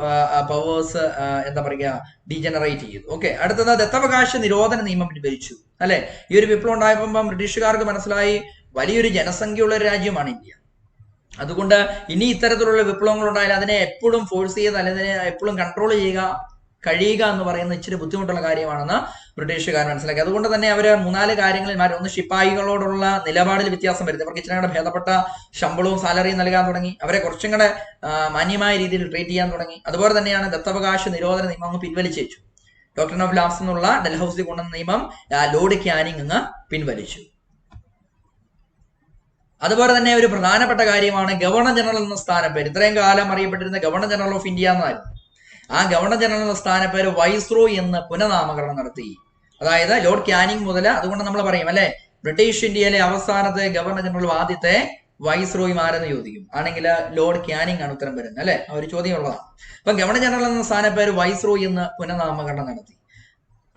പവേഴ്സ്, എന്താ പറയുക, ഡീജനറേറ്റ് ചെയ്തു. ഓക്കെ, അടുത്തത്, ദത്തവകാശ നിരോധന നിയമം പിൻവലിച്ചു. അല്ലെ, ഈ ഒരു വിപ്ലവം ഉണ്ടായപ്പോൾ ബ്രിട്ടീഷുകാർക്ക് മനസ്സിലായി വലിയൊരു ജനസംഖ്യയുള്ള ഒരു രാജ്യമാണ് ഇന്ത്യ. അതുകൊണ്ട് ഇനി ഇത്തരത്തിലുള്ള വിപ്ലവങ്ങൾ ഉണ്ടായാൽ അതിനെ എപ്പോഴും ഫോഴ്സ് ചെയ്ത്, അല്ലെങ്കിൽ അതിനെ എപ്പോഴും കൺട്രോൾ കഴിയുക എന്ന് പറയുന്ന ഇച്ചിരി ബുദ്ധിമുട്ടുള്ള കാര്യമാണെന്ന് ബ്രിട്ടീഷുകാർ മനസ്സിലാക്കി. അതുകൊണ്ട് തന്നെ അവര് 3-4 കാര്യങ്ങളിൽ മാറി. ഒന്ന്, ശിപ്പായികളോടുള്ള നിലപാടിൽ വ്യത്യാസം വരുത്തി. അവർക്ക് ഇച്ചിരി കൂടെ ഭേദപ്പെട്ട ശമ്പളവും സാലറിയും നൽകാൻ തുടങ്ങി. അവരെ കുറച്ചും കൂടെ മാന്യമായ രീതിയിൽ ട്രീറ്റ് ചെയ്യാൻ തുടങ്ങി. അതുപോലെ തന്നെയാണ് ദത്തവകാശ നിരോധന നിയമം അങ്ങ് പിൻവലിച്ചു. ഡോക്ടർ ഓഫ് ലാബ്സ് എന്നുള്ള ഡൽഹൌസി കൊണ്ടുവന്ന നിയമം ലോർഡ് ക്യാനിങ് അങ്ങ് പിൻവലിച്ചു. അതുപോലെ തന്നെ ഒരു പ്രധാനപ്പെട്ട കാര്യമാണ് ഗവർണർ ജനറൽ എന്ന സ്ഥാനപ്പേര്. ഇത്രയും കാലം അറിയപ്പെട്ടിരുന്ന ഗവർണർ ജനറൽ ഓഫ് ഇന്ത്യ എന്നായിരുന്നു. ആ ഗവർണർ ജനറൽ എന്ന സ്ഥാനപ്പേര് വൈസ്രോയ് എന്ന് പുനഃനാമകരണം നടത്തി. അതായത് ലോർഡ് ക്യാനിങ് മുതൽ, അതുകൊണ്ട് നമ്മൾ പറയും അല്ലെ, ബ്രിട്ടീഷ് ഇന്ത്യയിലെ അവസാനത്തെ ഗവർണർ ജനറൽ, ആദ്യത്തെ വൈസ്രോയിമാരെന്ന് ചോദിക്കും. ആണെങ്കിൽ ലോർഡ് ക്യാനിങ് ആണ് ഉത്തരം വരുന്നത്. അല്ലെ, ആ ഒരു ചോദ്യം ഉള്ളതാണ്. അപ്പൊ ഗവർണർ ജനറൽ എന്ന സ്ഥാനപ്പേര് വൈസ്രോയ് എന്ന് പുനഃനാമകരണം നടത്തി.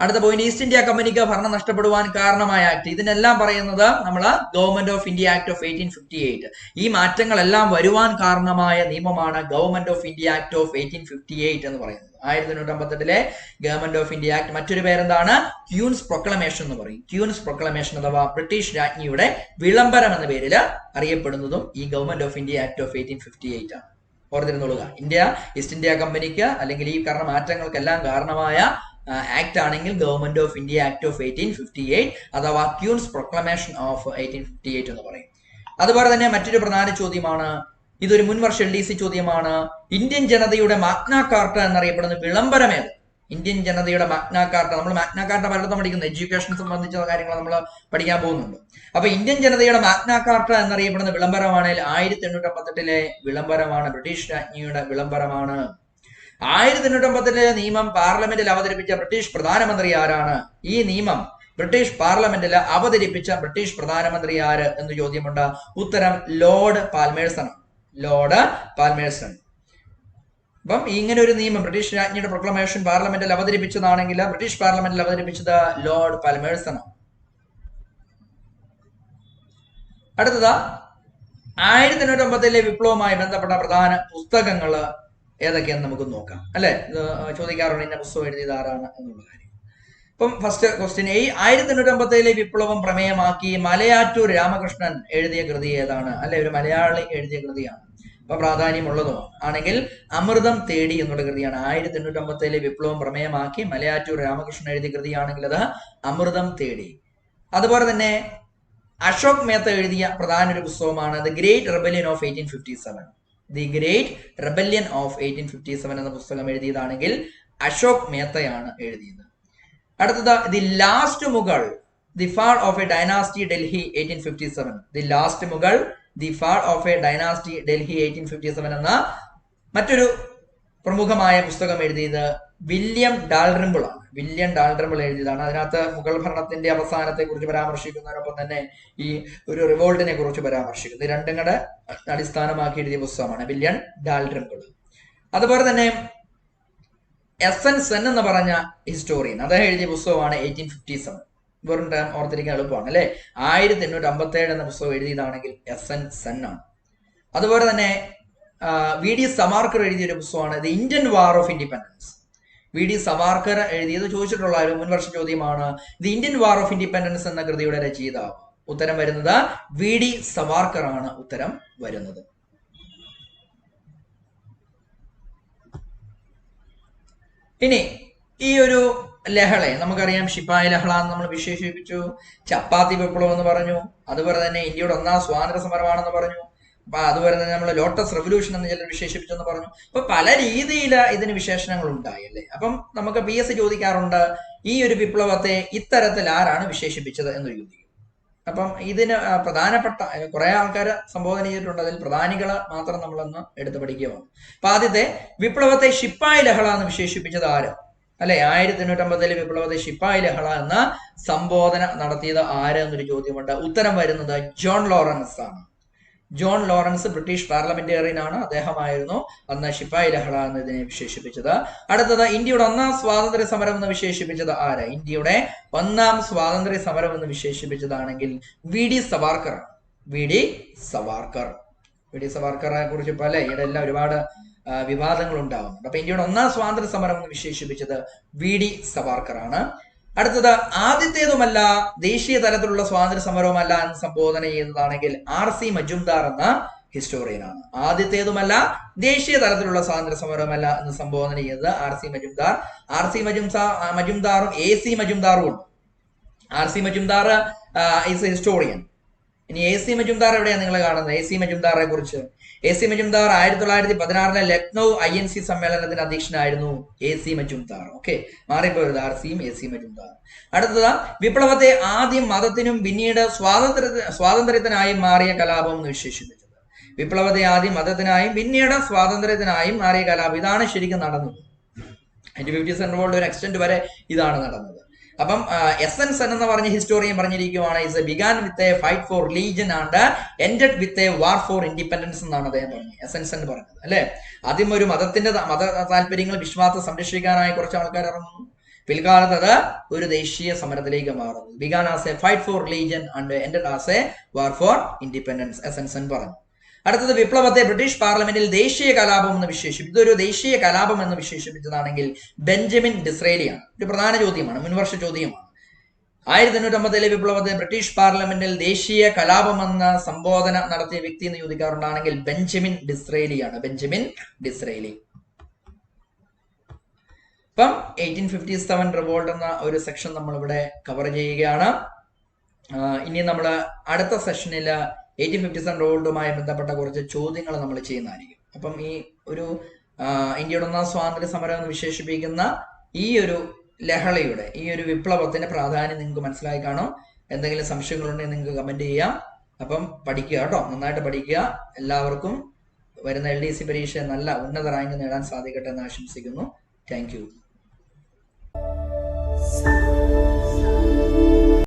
അടുത്ത പോയിന്റ്, ഈസ്റ്റ് ഇന്ത്യ കമ്പനിക്ക് ഭരണം നഷ്ടപ്പെടുവാൻ കാരണമായ ആക്ട്. ഇതിനെല്ലാം പറയുന്നത് നമ്മൾ government of India act of 1858. ഈ മാറ്റങ്ങളെല്ലാം വരുവാൻ കാരണമായ നിയമമാണ് government of India act of 1858 എന്ന് പറയുന്നത്. 1858 ഗവൺമെന്റ് ഓഫ് ഇന്ത്യ ആക്ട്. മറ്റൊരു പേരെന്താണ്? ക്യൂൻസ് പ്രൊക്ലമേഷൻ എന്ന് പറയും. ക്യൂൻസ് പ്രൊക്ലമേഷൻ അഥവാ ബ്രിട്ടീഷ് രാജ്ഞിയുടെ വിളംബരം എന്ന പേരിൽ അറിയപ്പെടുന്നതും ഈ government of India act of 1858 ആണ്. ഓർത്തിരുന്നോളുക, ഈസ്റ്റ് ഇന്ത്യ കമ്പനിക്ക് അല്ലെങ്കിൽ ഈ മാറ്റങ്ങൾക്കെല്ലാം കാരണമായ ആക്ട് ആണെങ്കിൽ government of India act of 1858 അഥവാ ക്യൂൻസ് പ്രൊക്ലമേഷൻ ഓഫ് 1858 എന്ന് പറയും. അതുപോലെ തന്നെ മറ്റൊരു പ്രധാന ചോദ്യമാണ്, ഇതൊരു മുൻവർഷ LDC ചോദ്യമാണ്. ഇന്ത്യൻ ജനതയുടെ മാഗ്ന കാർട്ട എന്നറിയപ്പെടുന്ന വിളംബരമേത്? ഇന്ത്യൻ ജനതയുടെ മാഗ്ന കാർട്ട, നമ്മൾ മാഗ്ന കാർട്ട പലയിടത്തും പഠിക്കുന്നത് എഡ്യൂക്കേഷൻ സംബന്ധിച്ച കാര്യങ്ങൾ നമ്മൾ പഠിക്കാൻ പോകുന്നുണ്ട്. അപ്പൊ ഇന്ത്യൻ ജനതയുടെ മാഗ്ന കാർട്ട എന്നറിയപ്പെടുന്ന വിളംബരമാണെങ്കിൽ 1858 വിളംബരമാണ്, ബ്രിട്ടീഷ് രാജ്ഞിയുടെ വിളംബരമാണ്. 1858 നിയമം പാർലമെന്റിൽ അവതരിപ്പിച്ച ബ്രിട്ടീഷ് പ്രധാനമന്ത്രി ആരാണ്? ഈ നിയമം ബ്രിട്ടീഷ് പാർലമെന്റിൽ അവതരിപ്പിച്ച ബ്രിട്ടീഷ് പ്രധാനമന്ത്രി ആര് എന്ന് ചോദ്യമുണ്ട്. ഉത്തരം ലോർഡ് പാൽമേഴ്സൺ. ലോർഡ് പാൽമേഴ്സൺ. അപ്പം ഇങ്ങനെ ഒരു നിയമം ബ്രിട്ടീഷ് രാജ്ഞിയുടെ പ്രൊക്ലമേഷൻ പാർലമെന്റിൽ അവതരിപ്പിച്ചതാണെങ്കിൽ ബ്രിട്ടീഷ് പാർലമെന്റിൽ അവതരിപ്പിച്ചത് ലോർഡ് പാൽമേഴ്സൺ ആണ്. അടുത്തത് 1859 വിപ്ലവവുമായി ബന്ധപ്പെട്ട പ്രധാന പുസ്തകങ്ങൾ ഏതൊക്കെയെന്ന് നമുക്ക് നോക്കാം. അല്ലെ, ഇത് ചോദിക്കാറുണ്ട് ഇന്ന പുസ്തകം എഴുതിയത് ആരാണ് എന്നുള്ള കാര്യം. ഇപ്പം ഫസ്റ്റ് ക്വസ്റ്റ്യൻ, 1859 വിപ്ലവം പ്രമേയമാക്കി മലയാറ്റൂർ രാമകൃഷ്ണൻ എഴുതിയ കൃതി ഏതാണ്? അല്ലെ, ഒരു മലയാളി എഴുതിയ കൃതിയാണ്, അപ്പൊ പ്രാധാന്യമുള്ളതുമാണ്. ആണെങ്കിൽ അമൃതം തേടി എന്നുള്ള കൃതിയാണ്. 1859 വിപ്ലവം പ്രമേയമാക്കി മലയാറ്റൂർ രാമകൃഷ്ണൻ എഴുതിയ കൃതിയാണെങ്കിൽ അത് അമൃതം തേടി. അതുപോലെ തന്നെ അശോക് മേത്ത എഴുതിയ പ്രധാന ഒരു പുസ്തകമാണ് the great rebellion of 1857. The great rebellion of 1857 എന്ന പുസ്തകം എഴുതിയതാണെങ്കിൽ അശോക് മേത്തയാണ് എഴുതിയത്. അടുത്തത് the last Mughal, the fall of A dynasty Delhi 1857. The last Mughal, the fall of A dynasty Delhi 1857 എന്ന മറ്റൊരു പ്രമുഖമായ പുസ്തകം എഴുതിയത് വില്യം ഡാൽറിംബിൾ ആണ്. വില്യം ഡാൽറിംബിൾ എഴുതിയതാണ്. അതിനകത്ത് മുഗൾ ഭരണത്തിന്റെ അവസാനത്തെ കുറിച്ച് പരാമർശിക്കുന്നതിനൊപ്പം തന്നെ ഈ ഒരു റിവോൾട്ടിനെ കുറിച്ച് പരാമർശിക്കുന്നു. ഈ രണ്ടും കൂടെ അടിസ്ഥാനമാക്കി എഴുതിയ പുസ്തകമാണ് വില്യം ഡാൽറിംബിൾ. അതുപോലെ തന്നെ എസ്.എൻ. സെൻ എന്ന് പറഞ്ഞ ഹിസ്റ്റോറിയൻ, അദ്ദേഹം എഴുതിയ പുസ്തകമാണ് 1857. വെറും ടൈം ഓർത്തിരിക്കാൻ എളുപ്പമാണ് അല്ലെ. 1857 എന്ന പുസ്തകം എഴുതിയതാണെങ്കിൽ എസ്.എൻ. സെൻ ആണ്. അതുപോലെ തന്നെ വി.ഡി. സവാർക്കർ എഴുതിയൊരു പുസ്തകമാണ് the Indian war of independence. VD. Savarkar എഴുതിയത് ചോദിച്ചിട്ടുള്ള ഒരു മുൻവർഷ ചോദ്യമാണ്. The Indian war of independence എന്ന കൃതിയുടെ രചയിതാവ്. ഉത്തരം വരുന്നത് വി.ഡി. സവാർക്കർ ആണ് ഉത്തരം വരുന്നത്. ഇനി ഈ ഒരു ലഹളയെ നമുക്കറിയാം ശിപ്പായി ലഹള എന്ന് നമ്മൾ വിശേഷിപ്പിച്ചു, ചപ്പാത്തി വിപ്ലവം എന്ന് പറഞ്ഞു, അതുപോലെ തന്നെ ഇന്ത്യയുടെ ഒന്നാം സ്വാതന്ത്ര്യ സമരമാണെന്ന് പറഞ്ഞു, അതുപോലെ തന്നെ നമ്മൾ ലോട്ടസ് റെവല്യൂഷൻ എന്ന് ചിലർ വിശേഷിപ്പിച്ചെന്ന് പറഞ്ഞു. അപ്പൊ പല രീതിയിൽ ഇതിന് വിശേഷണങ്ങൾ ഉണ്ടായി അല്ലേ. അപ്പം നമുക്ക് PSC ചോദിക്കാറുണ്ട് ഈ ഒരു വിപ്ലവത്തെ ഇത്തരത്തിൽ ആരാണ് വിശേഷിപ്പിച്ചത് എന്ന് ചോദിക്കും. അപ്പം ഇതിന് പ്രധാനപ്പെട്ട കുറെ ആൾക്കാർ സംബോധന ചെയ്തിട്ടുണ്ട്, അതിൽ പ്രധാനികൾ മാത്രം നമ്മളൊന്ന് എടുത്തു പഠിക്കുകയാണ്. അപ്പൊ ആദ്യത്തെ വിപ്ലവത്തെ ശിപ്പായി ലഹള എന്ന് വിശേഷിപ്പിച്ചത് ആര്? അല്ലെ, 1859 വിപ്ലവത്തെ ശിപ്പായി ലഹള എന്ന സംബോധന നടത്തിയത് ആര് എന്നൊരു ചോദ്യമുണ്ട്. ഉത്തരം വരുന്നത് ജോൺ ലോറൻസ് ആണ്. ജോൺ ലോറൻസ് ബ്രിട്ടീഷ് പാർലമെന്റേറിയൻ ആണ്. അദ്ദേഹമായിരുന്നു അന്ന് ശിപ്പായി ലഹള എന്നതിനെ വിശേഷിപ്പിച്ചത്. അടുത്തത് ഇന്ത്യയുടെ ഒന്നാം സ്വാതന്ത്ര്യ സമരം എന്ന് വിശേഷിപ്പിച്ചത് ആര്? ഇന്ത്യയുടെ ഒന്നാം സ്വാതന്ത്ര്യ സമരം എന്ന് വിശേഷിപ്പിച്ചതാണെങ്കിൽ V D. Savarkar. V D. Savarkar. V D. സവാർക്കറെ കുറിച്ച് ഇപ്പൊ അല്ലെ ഇവിടെ എല്ലാം ഒരുപാട് വിവാദങ്ങൾ ഉണ്ടാവുന്നുണ്ട്. അപ്പൊ ഇന്ത്യയുടെ ഒന്നാം സ്വാതന്ത്ര്യ സമരം എന്ന് വിശേഷിപ്പിച്ചത് വി.ഡി. സവാർക്കർ ആണ്. അടുത്തത് ആദ്യത്തേതുമല്ല ദേശീയ തലത്തിലുള്ള സ്വാതന്ത്ര്യ സമരവുമല്ല എന്ന് സംബോധന ചെയ്യുന്നതാണെങ്കിൽ R.C. മജുംദാർ എന്ന ഹിസ്റ്റോറിയനാണ്. ആദ്യത്തേതുമല്ല ദേശീയ തലത്തിലുള്ള സ്വാതന്ത്ര്യ സമരവുമല്ല എന്ന് സംബോധന ചെയ്യുന്നത് R.C. മജുംദാർ. R.C. മജുംദാറും A.C. മജുംദാറും ഉണ്ട്. R.C. Majumdar is a historian. ഇനി A.C. മജുംദാർ എവിടെയാണ് നിങ്ങൾ കാണുന്നത്? A.C. മജുംദാറെ കുറിച്ച് A.C. മജുംദാർ 1916 ലക്നൗ INC സമ്മേളനത്തിന് അധ്യക്ഷനായിരുന്നു A.C. മജുംദാർ. ഓക്കെ, മാറിപ്പോയത് R.C.യും A.C. മജുംദാർ. അടുത്തത് വിപ്ലവത്തെ ആദ്യം മതത്തിനും പിന്നീട് സ്വാതന്ത്ര്യത്തിനായും മാറിയ കലാപം എന്ന് വിശേഷിപ്പിച്ചത്. വിപ്ലവത്തെ ആദ്യം മതത്തിനായും പിന്നീട് സ്വാതന്ത്ര്യത്തിനായും മാറിയ കലാപം, ഇതാണ് ശരിക്കും നടന്നത്. 1957 റിവോൾട്ട് ഒരു എക്സ്റ്റെന്റ് വരെ ഇതാണ് നടന്നത്. അപ്പം എസ്.എൻ. സെൻ എന്ന് പറഞ്ഞ ഹിസ്റ്റോറിയൻ പറഞ്ഞിരിക്കുകയാണ് is began with a fight for religion and ended with a war for independence എന്നാണ് അദ്ദേഹം പറഞ്ഞത്. എസ്.എൻ. സെൻ പറഞ്ഞത് അല്ലെ. ആദ്യം ഒരു മത താല്പര്യങ്ങൾ വിശ്വാസം സംരക്ഷിക്കാനായി കുറച്ച് ആൾക്കാർ ഇറങ്ങുന്നു, പിൽക്കാലത്ത് അത് ഒരു ദേശീയ സമരത്തിലേക്ക് മാറുന്നു. Began as a fight for religion and ended as a war for independence, S N. Sen പറഞ്ഞു. അടുത്തത് വിപ്ലവത്തെ ബ്രിട്ടീഷ് പാർലമെന്റിൽ ദേശീയ കലാപം എന്ന് വിശേഷിപ്പിച്ചു. ഇതൊരു ദേശീയ കലാപം എന്ന് വിശേഷിപ്പിച്ചതാണെങ്കിൽ ബെഞ്ചമിൻ ഡിസ്രേലിയാണ്. ഒരു പ്രധാന ചോദ്യമാണ്, മുൻവർഷ ചോദ്യമാണ്. 1857 വിപ്ലവത്തെ ബ്രിട്ടീഷ് പാർലമെന്റിൽ ദേശീയ കലാപം എന്ന സംബോധന നടത്തിയ വ്യക്തി എന്ന് ചോദിക്കാറുണ്ടാണെങ്കിൽ ബെഞ്ചമിൻ ഡിസ്രേലിയാണ്. Benjamin Disraeli. ഇപ്പം 1857 റിവോൾട്ട് എന്ന ഒരു സെക്ഷൻ നമ്മൾ ഇവിടെ കവർ ചെയ്യുകയാണ്. ഇനി നമ്മൾ അടുത്ത സെഷനിൽ 1857 റിവോൾട്ടുമായി ബന്ധപ്പെട്ട കുറച്ച് ചോദ്യങ്ങൾ നമ്മൾ ചെയ്യുന്നതായിരിക്കും. അപ്പം ഈ ഒരു ഇന്ത്യയുടെ ഒന്നാം സ്വാതന്ത്ര്യ സമരം എന്ന് വിശേഷിപ്പിക്കുന്ന ഈ ഒരു ലഹളയുടെ, ഈ ഒരു വിപ്ലവത്തിന്റെ പ്രാധാന്യം നിങ്ങൾക്ക് മനസ്സിലായി കാണും. എന്തെങ്കിലും സംശയങ്ങളുണ്ടെങ്കിൽ നിങ്ങൾക്ക് കമന്റ് ചെയ്യാം. അപ്പം പഠിക്കുക കേട്ടോ, നന്നായിട്ട് പഠിക്കുക. എല്ലാവർക്കും വരുന്ന LDC പരീക്ഷ നല്ല ഉന്നത റാങ്ക് നേടാൻ സാധിക്കട്ടെ എന്ന് ആശംസിക്കുന്നു. Thank you.